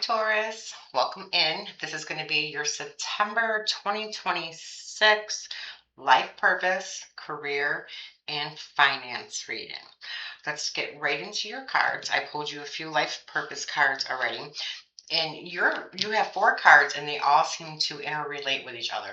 Taurus. Welcome in. This is going to be your September 2026 life purpose, career, and finance reading. Let's get right into your cards. I pulled you a few life purpose cards already. And you have four cards, and they all seem to interrelate with each other,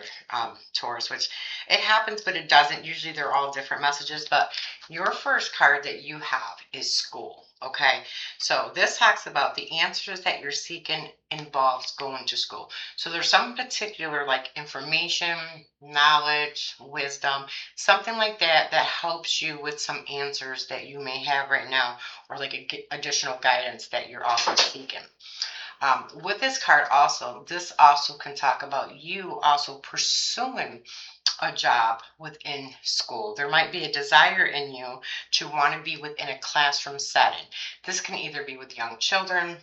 Taurus, which it happens, but it doesn't. Usually they're all different messages. But your first card that you have is school. Okay, so this talks about the answers that you're seeking involves going to school. So there's some particular like information, knowledge, wisdom, something like that that helps you with some answers that you may have right now, or like additional guidance that you're also seeking. With this card also, this also can talk about you also pursuing a job within school. There might be a desire in you to want to be within a classroom setting. This can either be with young children,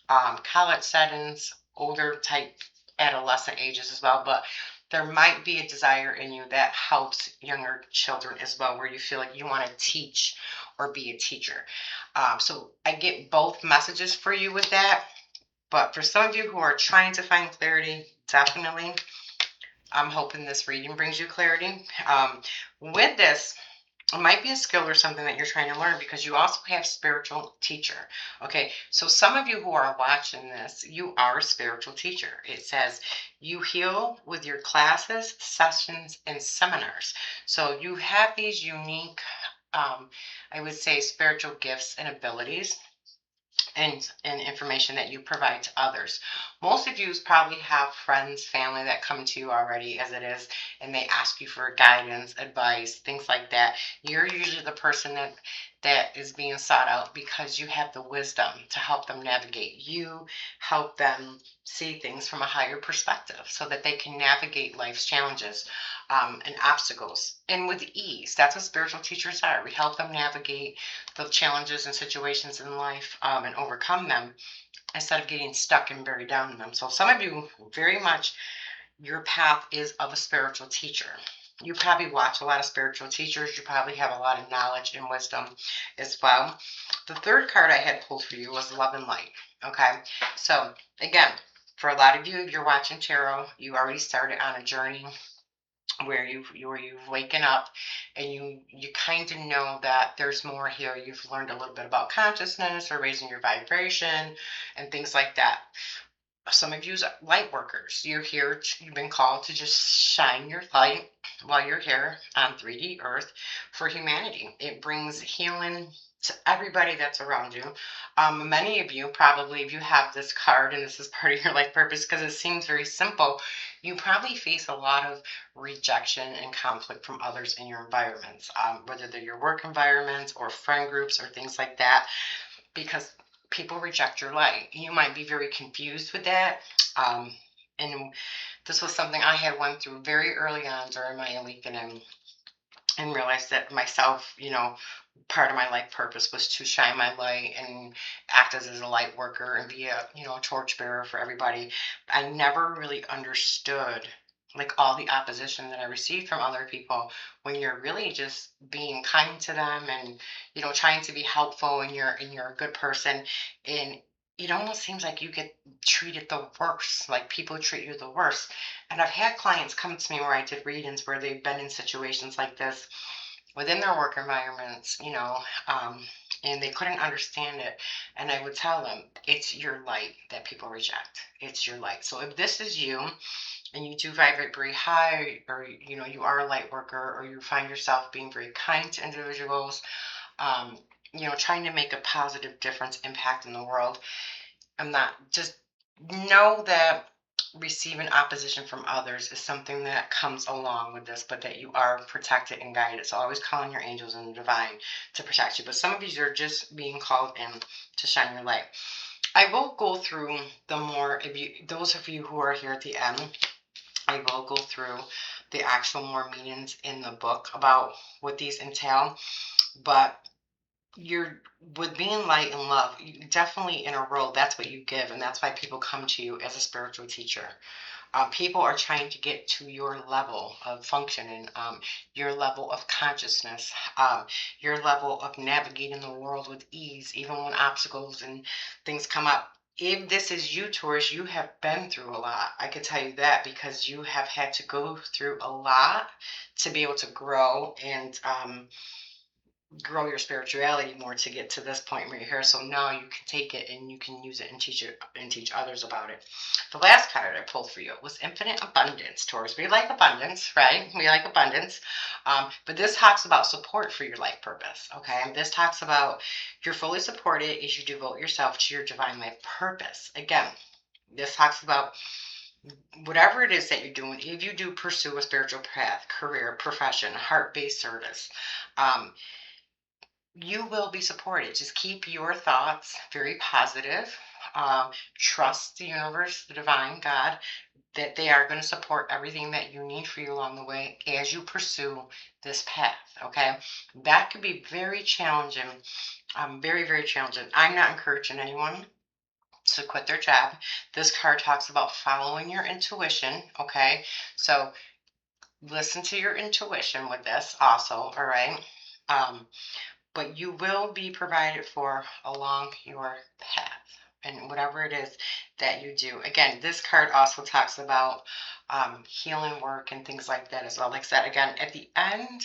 college settings, older type adolescent ages as well, but there might be a desire in you that helps younger children as well, where you feel like you want to teach or be a teacher. So I get both messages for you with that. But for some of you who are trying to find clarity, definitely, I'm hoping this reading brings you clarity. With this, it might be a skill or something that you're trying to learn because you also have spiritual teacher. Okay, so some of you who are watching this, you are a spiritual teacher. It says you heal with your classes, sessions, and seminars. So you have these unique, I would say, spiritual gifts and abilities and information that you provide to others. Most of you probably have friends, family that come to you already as it is, and they ask you for guidance, advice, things like that. You're usually the person that is being sought out because you have the wisdom to help them navigate. You help them see things from a higher perspective so that they can navigate life's challenges and obstacles and with ease. That's what spiritual teachers are. We help them navigate the challenges and situations in life and overcome them instead of getting stuck and buried down in them. So some of you, very much, your path is of a spiritual teacher. You probably watch a lot of spiritual teachers. You probably have a lot of knowledge and wisdom as well. The third card I had pulled for you was love and light. Okay, so again, for a lot of you, if you're watching tarot, you already started on a journey where you've waken up and you kind of know that there's more here. You've learned a little bit about consciousness or raising your vibration and things like that. Some of you are light workers. You're here, you've been called to just shine your light while you're here on 3D Earth for humanity. It brings healing to everybody that's around you. Many of you probably, if you have this card and this is part of your life purpose, because it seems very simple, you probably face a lot of rejection and conflict from others in your environments, whether they're your work environments or friend groups or things like that, because people reject your light. You might be very confused with that. And this was something I had went through very early on during my awakening and realized that myself, part of my life purpose was to shine my light and act as a light worker and be a, torchbearer for everybody. I never really understood like all the opposition that I received from other people when you're really just being kind to them and trying to be helpful and you're a good person, and it almost seems like you get treated the worst, like people treat you the worst. And I've had clients come to me where I did readings where they've been in situations like this within their work environments, and they couldn't understand it. And I would tell them, it's your light that people reject. It's your light. So if this is you, and you do vibrate very high, or you are a light worker, or you find yourself being very kind to individuals, trying to make a positive difference, impact in the world, I'm not just know that receiving opposition from others is something that comes along with this, but that you are protected and guided. So always call on your angels and the divine to protect you. But some of these are just being called in to shine your light. I will go through the more, those of you who are here at the end, I will go through the actual more meanings in the book about what these entail. But you're with being light and love, you definitely in a role, that's what you give, and that's why people come to you as a spiritual teacher. People are trying to get to your level of functioning, your level of consciousness, your level of navigating the world with ease, even when obstacles and things come up. if this is you, Taurus, you have been through a lot. I can tell you that because you have had to go through a lot to be able to grow and grow your spirituality more to get to this point right here. So now you can take it and you can use it and teach others about it. The last card I pulled for you was infinite abundance, Taurus. We like abundance, right? We like abundance. But this talks about support for your life purpose. Okay. And this talks about you're fully supported as you devote yourself to your divine life purpose. Again, this talks about whatever it is that you're doing. If you do pursue a spiritual path, career, profession, heart-based service, um, you will be supported. Just keep your thoughts very positive. Trust the universe, the divine God, that they are going to support everything that you need for you along the way as you pursue this path. Okay, that could be very challenging. Very, very challenging. I'm not encouraging anyone to quit their job. This card talks about following your intuition. Okay, so listen to your intuition with this also. All right. Um, but you will be provided for along your path and whatever it is that you do. Again, this card also talks about healing work and things like that as well. Like I said, again, at the end,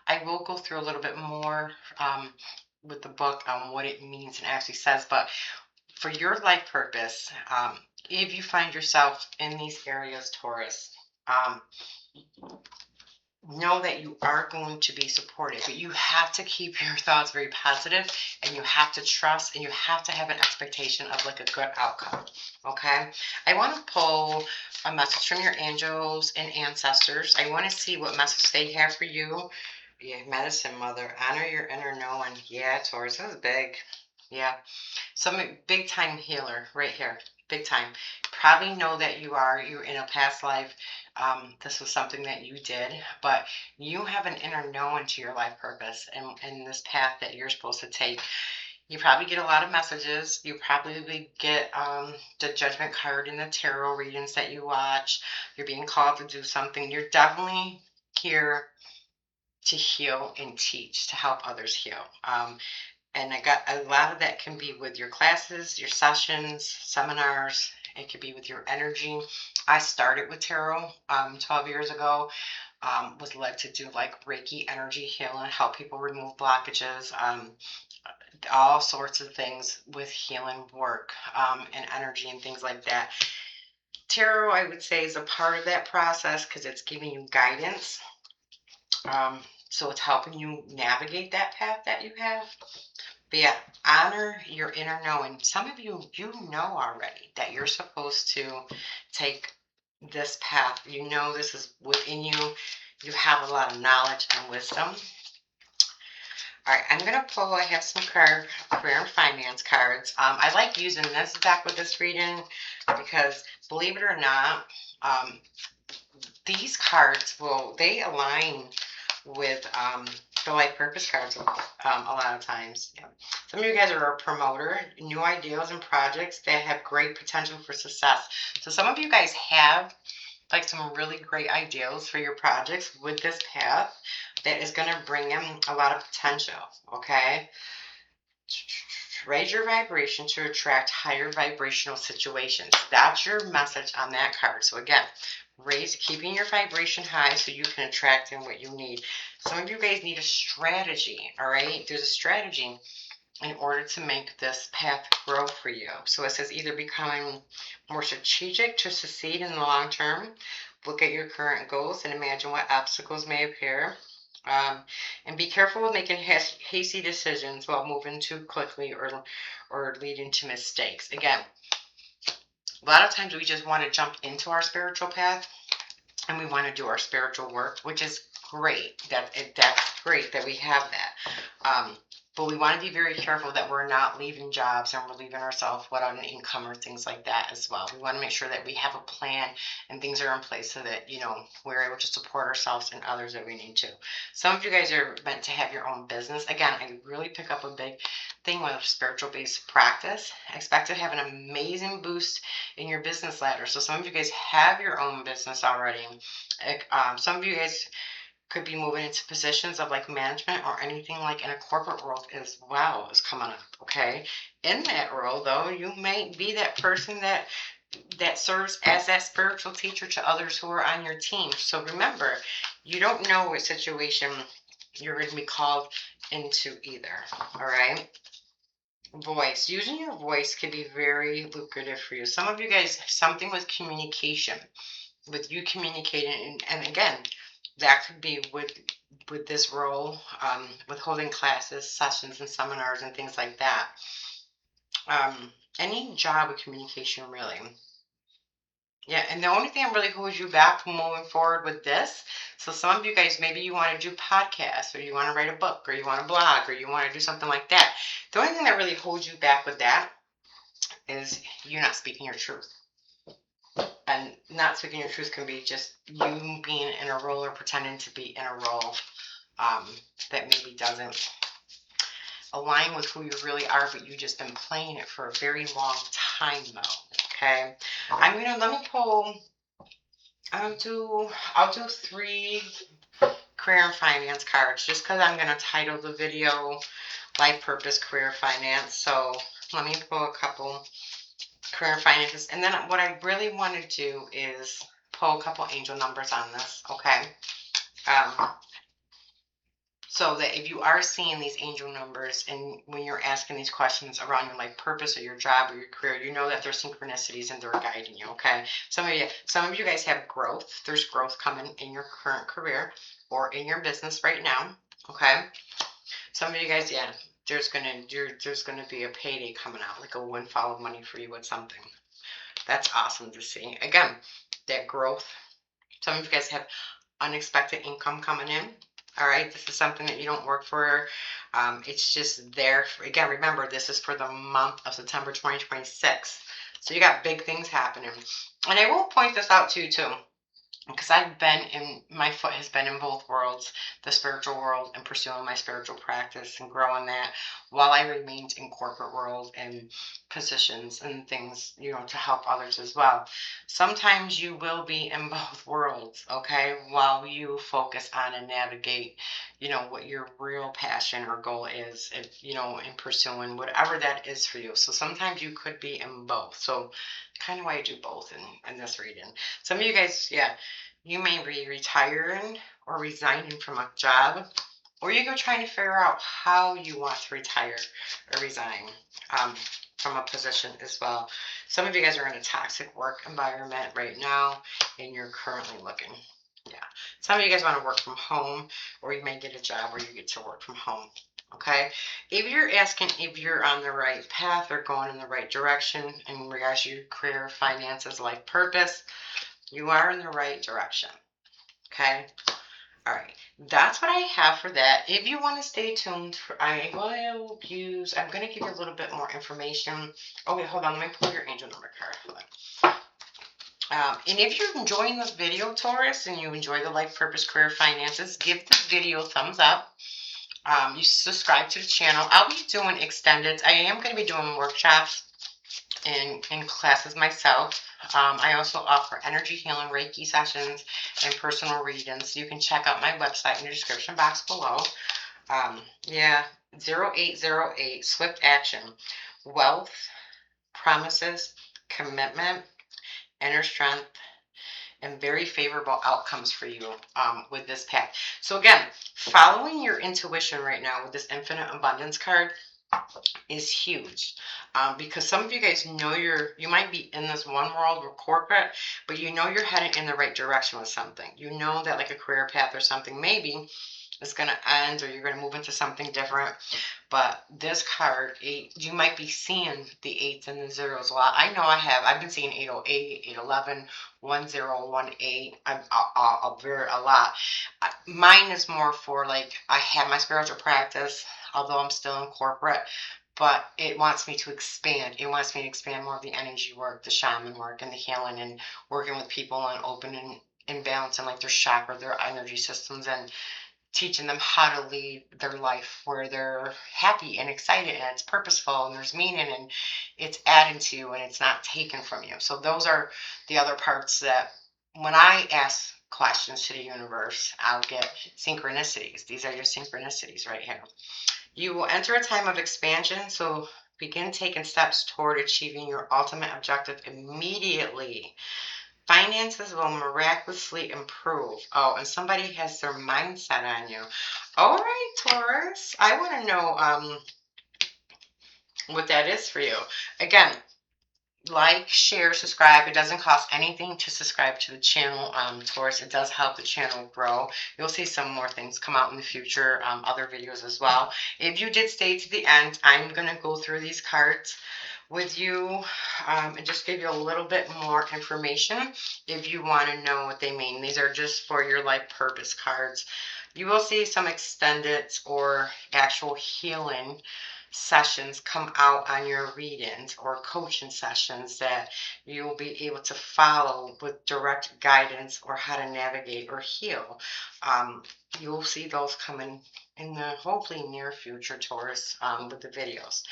I will go through a little bit more with the book on what it means and actually says. But for your life purpose, if you find yourself in these areas, Taurus, um, know that you are going to be supported, but you have to keep your thoughts very positive and you have to trust and you have to have an expectation of like a good outcome. Okay. I want to pull a message from your angels and ancestors. I want to see what message they have for you. Yeah, medicine mother, honor your inner knowing. Yeah, Taurus, this is big. Yeah. Some big time healer right here. Big time. Probably know that you're in a past life. This was something that you did, but you have an inner knowing to your life purpose and this path that you're supposed to take. You probably get a lot of messages. You probably get the judgment card in the tarot readings that you watch. You're being called to do something. You're definitely here to heal and teach, to help others heal. And I got a lot of that can be with your classes, your sessions, seminars. It could be with your energy. I started with tarot 12 years ago. Was led to do like Reiki energy healing, help people remove blockages, all sorts of things with healing work and energy and things like that. Tarot, I would say, is a part of that process because it's giving you guidance. So it's helping you navigate that path that you have. But yeah, honor your inner knowing. Some of you, you know already that you're supposed to take this path. You know this is within you. You have a lot of knowledge and wisdom. All right, I'm going to pull, I have some career and finance cards. I like using this deck with this reading because, believe it or not, these cards they align with the life purpose cards a lot of times. Yeah. Some of you guys are a promoter, new ideas and projects that have great potential for success. So some of you guys have like some really great ideas for your projects with this path that is going to bring in a lot of potential. Okay. Raise your vibration to attract higher vibrational situations. That's your message on that card. So again, keeping your vibration high so you can attract in what you need. Some of you guys need a strategy, all right? There's a strategy in order to make this path grow for you. So it says either becoming more strategic to succeed in the long term, look at your current goals and imagine what obstacles may appear. And be careful with making hasty decisions while moving too quickly or leading to mistakes. Again, a lot of times we just want to jump into our spiritual path and we want to do our spiritual work, which is great. That's great that we have that. But we want to be very careful that we're not leaving jobs and we're leaving ourselves without an income or things like that as well. We want to make sure that we have a plan and things are in place so that, we're able to support ourselves and others that we need to. Some of you guys are meant to have your own business. Again, I really pick up a big thing with spiritual based practice. Expect to have an amazing boost in your business ladder. So some of you guys have your own business already. Some of you guys could be moving into positions of like management or anything like in a corporate world as well is coming up. Okay, in that role though, you might be that person that serves as that spiritual teacher to others who are on your team. So remember, you don't know what situation you're going to be called into either. All right. Voice. Using your voice can be very lucrative for you. Some of you guys have something with communication, with you communicating, and again, that could be with this role, with holding classes, sessions, and seminars and things like that. Any job with communication, really. Yeah, and the only thing that really holds you back from moving forward with this, so some of you guys, maybe you want to do podcasts, or you want to write a book, or you want to blog, or you want to do something like that. The only thing that really holds you back with that is you not speaking your truth. And not speaking your truth can be just you being in a role or pretending to be in a role that maybe doesn't align with who you really are, but you've just been playing it for a very long time though. Okay, let me pull. I'll do 3 career and finance cards just because I'm gonna title the video Life Purpose Career Finance. So let me pull a couple career and finances, and then what I really want to do is pull a couple angel numbers on this. Okay. So that if you are seeing these angel numbers and when you're asking these questions around your life purpose or your job or your career, you know that there's synchronicities and they're guiding you, okay? Some of you guys have growth. There's growth coming in your current career or in your business right now, okay? Some of you guys, yeah, there's gonna be a payday coming out, like a windfall of money for you with something. That's awesome to see. Again, that growth. Some of you guys have unexpected income coming in. All right, this is something that you don't work for. It's just there. Again, remember, this is for the month of September 2026. So you got big things happening. And I will point this out to you too, because my foot has been in both worlds, the spiritual world and pursuing my spiritual practice and growing that while I remained in corporate world and positions and things, to help others as well. Sometimes you will be in both worlds, okay, while you focus on and navigate, what your real passion or goal is, if, in pursuing whatever that is for you. So sometimes you could be in both. So kind of why I do both in this reading. Some of you guys, yeah, you may be retiring or resigning from a job, or you go trying to figure out how you want to retire or resign from a position as well. Some of you guys are in a toxic work environment right now, and you're currently looking. Yeah. Some of you guys want to work from home, or you may get a job where you get to work from home. Okay. If you're asking if you're on the right path or going in the right direction in regards to your career, finances, life purpose, you are in the right direction. Okay. All right. That's what I have for that. If you want to stay tuned, I'm going to give you a little bit more information. Oh, wait, hold on. Let me pull your angel number card. Hold on. And if you're enjoying this video, Taurus, and you enjoy the life purpose, career, finances, give this video a thumbs up. You subscribe to the channel. I'll be doing extended. I am going to be doing workshops and classes myself. I also offer energy healing, Reiki sessions, and personal readings. You can check out my website in the description box below. 0808 Swift Action. Wealth, promises, commitment, inner strength, and very favorable outcomes for you with this path. So again, following your intuition right now with this infinite abundance card is huge, because some of you guys know you might be in this one world or corporate, but you're heading in the right direction with something. You know that like a career path or something maybe is going to end, or you're going to move into something different. But this card, 8, you might be seeing the 8s and the 0s a lot. I know I have. I've been seeing 808, 811, 1018. A lot. Mine is more for like, I have my spiritual practice, although I'm still in corporate, but it wants me to expand. It wants me to expand more of the energy work, the shaman work, and the healing, and working with people and opening and balancing like their chakra, their energy systems, and teaching them how to lead their life where they're happy and excited and it's purposeful and there's meaning and it's adding to you and it's not taken from you. So those are the other parts that when I ask questions to the universe, I'll get synchronicities. These are your synchronicities right here. You will enter a time of expansion, so begin taking steps toward achieving your ultimate objective immediately. Finances will miraculously improve. Oh, and somebody has their mindset on you. All right, Taurus. I want to know what that is for you. Again, like, share, subscribe. It doesn't cost anything to subscribe to the channel, Taurus. It does help the channel grow. You'll see some more things come out in the future, other videos as well. If you did stay to the end, I'm going to go through these cards with you and just give you a little bit more information if you want to know what they mean. These are just for your life purpose cards. You will see some extended or actual healing sessions come out on your readings or coaching sessions that you'll be able to follow with direct guidance or how to navigate or heal. You'll see those coming in the hopefully near future, Taurus, with the videos.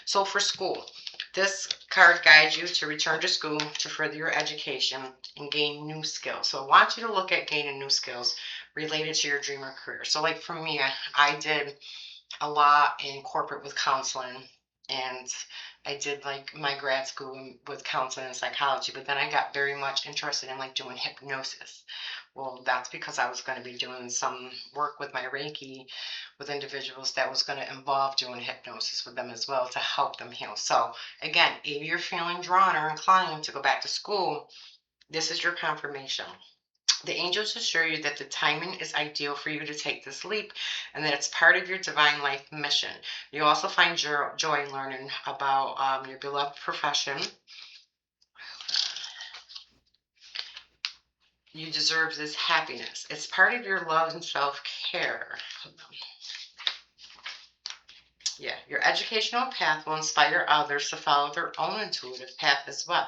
So for school, this card guides you to return to school to further your education and gain new skills. So I want you to look at gaining new skills related to your dream or career. So like for me, I did a lot in corporate with counseling, and I did like my grad school with counseling and psychology, but then I got very much interested in like doing hypnosis. Well, that's because I was going to be doing some work with my Reiki with individuals that was going to involve doing hypnosis with them as well to help them heal. So again, if you're feeling drawn or inclined to go back to school, this is your confirmation. The angels assure you that the timing is ideal for you to take this leap and that it's part of your divine life mission. You also find joy in learning about your beloved profession. You deserve this happiness. It's part of your love and self-care. Yeah, your educational path will inspire others to follow their own intuitive path as well.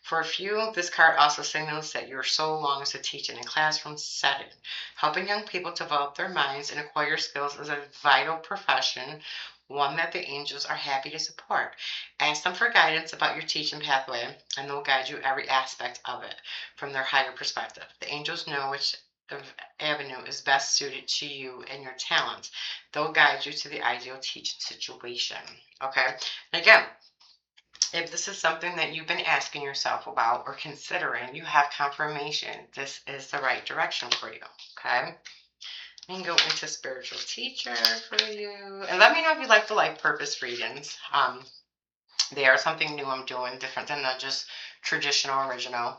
For a few, this card also signals that your soul longs to teach in a classroom setting. Helping young people develop their minds and acquire skills is a vital profession, one that the angels are happy to support. Ask them for guidance about your teaching pathway, and they'll guide you every aspect of it from their higher perspective. The angels know which avenue is best suited to you and your talents. They'll guide you to the ideal teaching situation. Okay? And again, if this is something that you've been asking yourself about or considering, you have confirmation. This is the right direction for you, okay? You can go into spiritual teacher for you. And let me know if you like the life purpose readings. They are something new I'm doing, different than the just traditional original.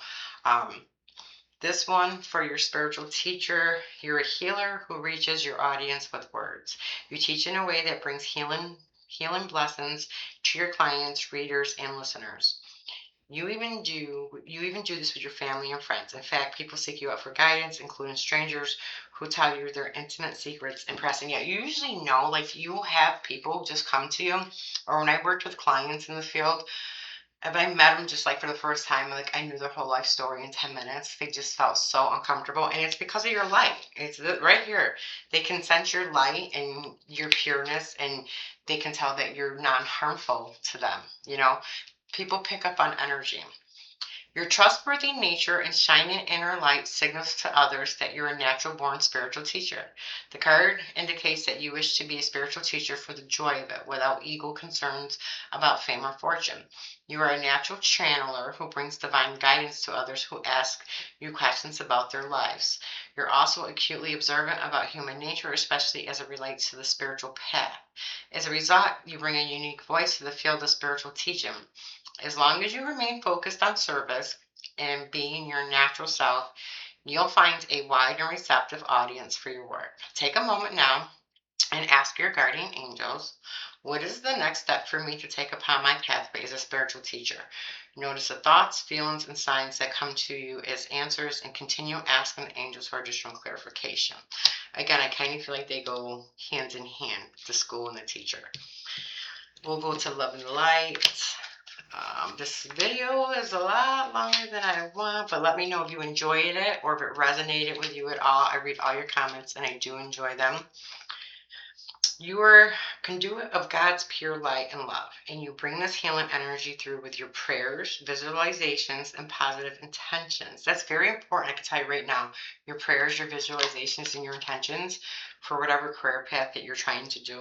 This one for your spiritual teacher, you're a healer who reaches your audience with words. You teach in a way that brings healing blessings to your clients, readers, and listeners. You even do this with your family and friends. In fact, people seek you out for guidance, including strangers who tell you their intimate secrets, impressing you. You usually know, like you have people just come to you, or when I worked with clients in the field, if I met them just like for the first time, like I knew their whole life story in 10 minutes. They just felt so uncomfortable. And it's because of your light. It's right here. They can sense your light and your pureness, and they can tell that you're non-harmful to them. You know, people pick up on energy. Your trustworthy nature and shining inner light signals to others that you're a natural born spiritual teacher. The card indicates that you wish to be a spiritual teacher for the joy of it, without ego concerns about fame or fortune. You are a natural channeler who brings divine guidance to others who ask you questions about their lives. You're also acutely observant about human nature, especially as it relates to the spiritual path. As a result, you bring a unique voice to the field of spiritual teaching. As long as you remain focused on service and being your natural self, you'll find a wide and receptive audience for your work. Take a moment now and ask your guardian angels, what is the next step for me to take upon my pathway as a spiritual teacher? Notice the thoughts, feelings, and signs that come to you as answers, and continue asking the angels for additional clarification. Again, I kind of feel like they go hand in hand, the school and the teacher. We'll go to love and light. This video is a lot longer than I want, but let me know if you enjoyed it or if it resonated with you at all. I read all your comments and I do enjoy them. You are conduit of God's pure light and love, and you bring this healing energy through with your prayers, visualizations, and positive intentions. That's very important. I can tell you right now, your prayers, your visualizations, and your intentions for whatever career path that you're trying to do.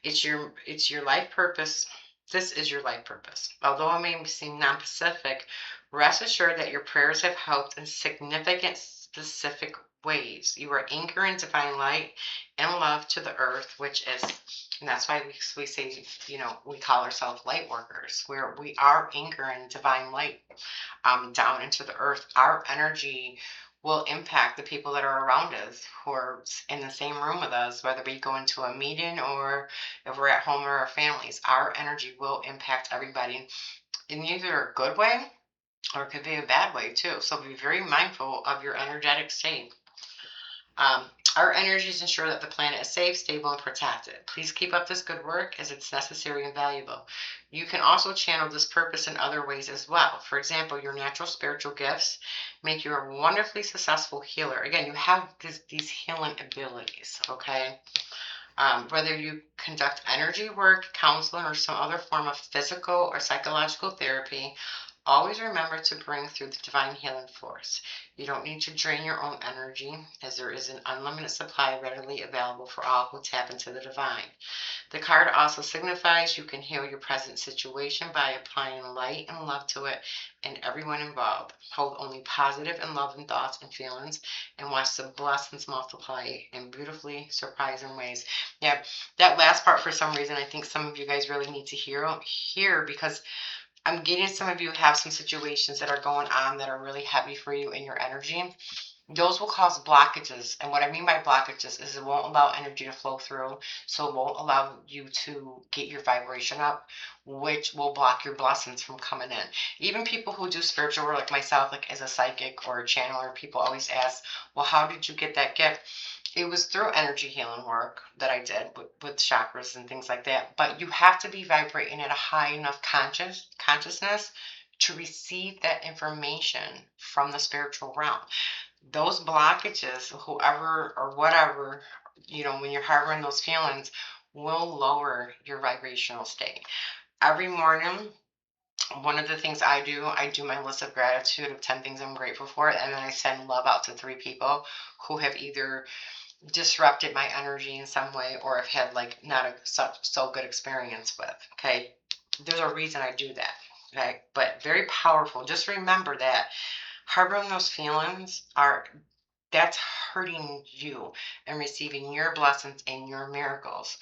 It's your life purpose. This is your life purpose. Although it may seem non-specific, rest assured that your prayers have helped in significant, specific ways. You are anchoring divine light and love to the earth, which is, and that's why we say, we call ourselves light workers, where we are anchoring divine light down into the earth. Our energy will impact the people that are around us who are in the same room with us, whether we go into a meeting or if we're at home or our families. Our energy will impact everybody in either a good way or it could be a bad way too. So be very mindful of your energetic state. Um, our energies ensure that the planet is safe, stable, and protected. Please keep up this good work as it's necessary and valuable. You can also channel this purpose in other ways as well. For example, your natural spiritual gifts make you a wonderfully successful healer. Again, you have these healing abilities, okay? Whether you conduct energy work, counseling, or some other form of physical or psychological therapy, always remember to bring through the divine healing force. You don't need to drain your own energy, as there is an unlimited supply readily available for all who tap into the divine. The card also signifies you can heal your present situation by applying light and love to it and everyone involved. Hold only positive and loving thoughts and feelings and watch the blessings multiply in beautifully surprising ways. Yeah, that last part, for some reason, I think some of you guys really need to hear because I'm getting some of you have some situations that are going on that are really heavy for you in your energy. Those will cause blockages. And what I mean by blockages is it won't allow energy to flow through. So it won't allow you to get your vibration up, which will block your blessings from coming in. Even people who do spiritual work like myself, like as a psychic or a channeler, people always ask, well, how did you get that gift? It was through energy healing work that I did with chakras and things like that. But you have to be vibrating at a high enough consciousness to receive that information from the spiritual realm. Those blockages, whoever or whatever, when you're harboring those feelings, will lower your vibrational state. Every morning, one of the things I do my list of gratitude of 10 things I'm grateful for, and then I send love out to 3 people who have either disrupted my energy in some way or have had like not a so good experience with. Okay, there's a reason I do that. Okay, but very powerful. Just remember that harboring those feelings that's hurting you and receiving your blessings and your miracles,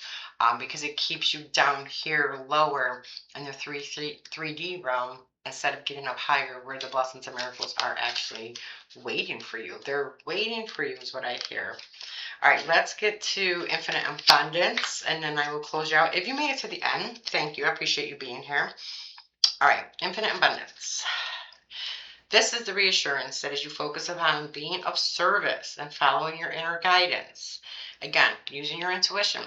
because it keeps you down here lower in the 3D realm instead of getting up higher where the blessings and miracles are actually waiting for you. They're waiting for you is what I hear. All right, let's get to infinite abundance and then I will close you out. If you made it to the end, thank you. I appreciate you being here. All right, infinite abundance. This is the reassurance that as you focus upon being of service and following your inner guidance, again, using your intuition,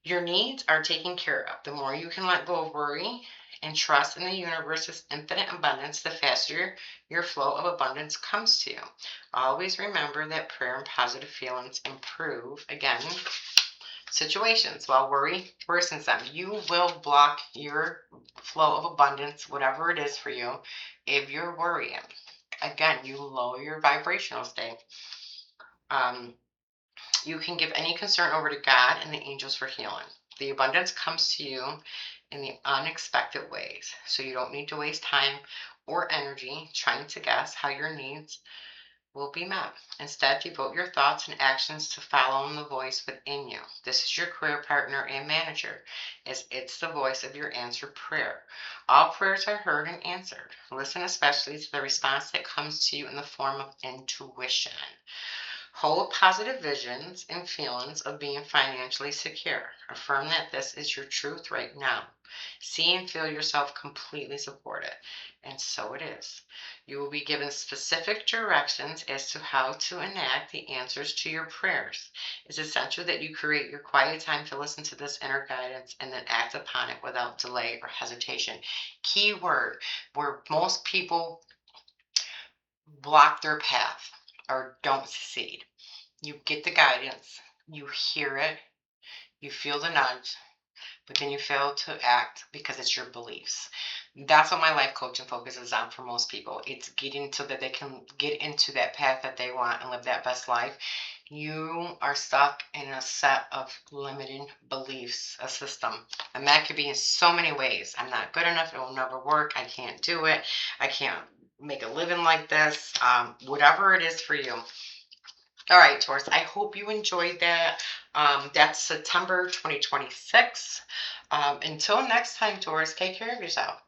your needs are taken care of. The more you can let go of worry and trust in the universe's infinite abundance, the faster your flow of abundance comes to you. Always remember that prayer and positive feelings improve, again, situations while worry worsens them. You will block your flow of abundance, whatever it is for you, if you're worrying. Again, you lower your vibrational state. You can give any concern over to God and the angels for healing. The abundance comes to you in the unexpected ways, so you don't need to waste time or energy trying to guess how your needs will be met. Instead, devote your thoughts and actions to following the voice within you. This is your career partner and manager, as it's the voice of your answered prayer. All prayers are heard and answered. Listen especially to the response that comes to you in the form of intuition. Hold positive visions and feelings of being financially secure. Affirm that this is your truth right now. See and feel yourself completely supported. And so it is. You will be given specific directions as to how to enact the answers to your prayers. It's essential that you create your quiet time to listen to this inner guidance and then act upon it without delay or hesitation. Key word where most people block their path or don't succeed. You get the guidance, You hear it, you feel the nudge, but then you fail to act because it's your beliefs. That's what my life coaching focuses on for most people. It's getting so that they can get into that path that they want and live that best life. You are stuck in a set of limiting beliefs, a system. And that could be in so many ways. I'm not good enough. It will never work. I can't do it. I can't make a living like this. Whatever it is for you. All right, Taurus, I hope you enjoyed that. That's September 2026. Until next time, Taurus, take care of yourself.